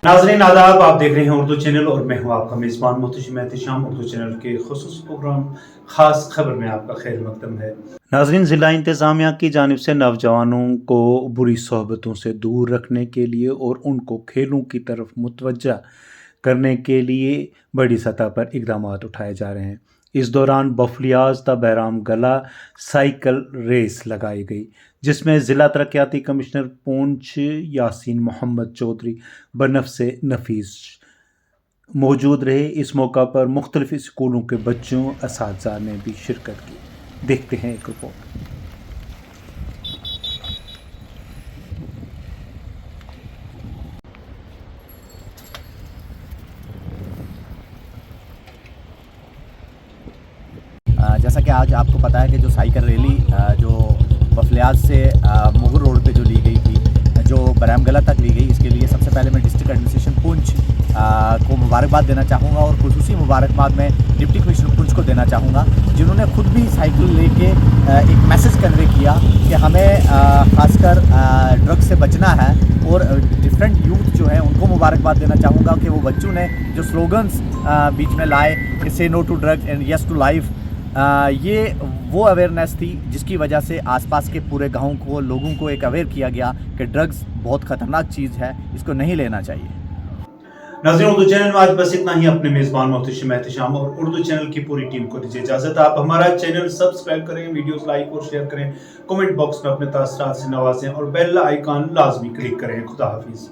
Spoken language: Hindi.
नाज़रीन आदाब, आप देख रहे हैं उर्दू चैनल और मैं हूं आपका मेज़बान मुहतशिम एहतिशाम। उर्दू चैनल के खुसूस प्रोग्राम खास खबर में आपका खैर मकदम है। नाज़रीन, ज़िला इंतज़ामिया की जानिब से नौजवानों को बुरी सोहबतों से दूर रखने के लिए और उनको खेलों की तरफ मुतवज्जा करने के लिए बड़ी सतह पर इकदाम उठाए जा रहे हैं। इस दौरान बफलियाज ता बहराम गला साइकिल रेस लगाई गई, जिसमें ज़िला तरक्याती कमिश्नर पूंछ यासीन मोहम्मद चौधरी बनफ़से नफीस मौजूद रहे। इस मौका पर मुख्तलिफ स्कूलों के बच्चों असातिज़ा ने भी शिरकत की। देखते हैं एक रिपोर्ट। जैसा कि आज आपको पता है कि जो साइकिल रैली जो बफलियाज से मुगल रोड पे जो ली गई थी, जो बरामगला तक ली गई, इसके लिए सबसे पहले मैं डिस्ट्रिक्ट एडमिनिस्ट्रेशन पुंछ को मुबारकबाद देना चाहूँगा और खुसूसी मुबारकबाद मैं डिप्टी कमिश्नर पुंछ को देना चाहूँगा, जिन्होंने खुद भी साइकिल लेके एक मैसेज कन्वे किया कि हमें ख़ासकर ड्रग्स से बचना है। और डिफरेंट यूथ जो है उनको मुबारकबाद देना चाहूँगा कि वो बच्चों ने जो स्लोगन्स बीच में लाए कि से no to drugs and yes to life, ये वो अवेयरनेस थी जिसकी वजह से आसपास के पूरे गाँव को, लोगों को एक अवेयर किया गया कि ड्रग्स बहुत ख़तरनाक चीज़ है, इसको नहीं लेना चाहिए। नाज़रीन, उर्दू चैनल में आज बस इतना ही। अपने मेज़बान मुहतशिम एहतिशाम और उर्दू चैनल की पूरी टीम को दीजिए इजाज़त। आप हमारा चैनल सब्सक्राइब करें, वीडियोस लाइक और शेयर करें, कमेंट बॉक्स में अपने तासरात से नवाजें और बेल आइकन लाजमी क्लिक करें। खुदा हाफिज़।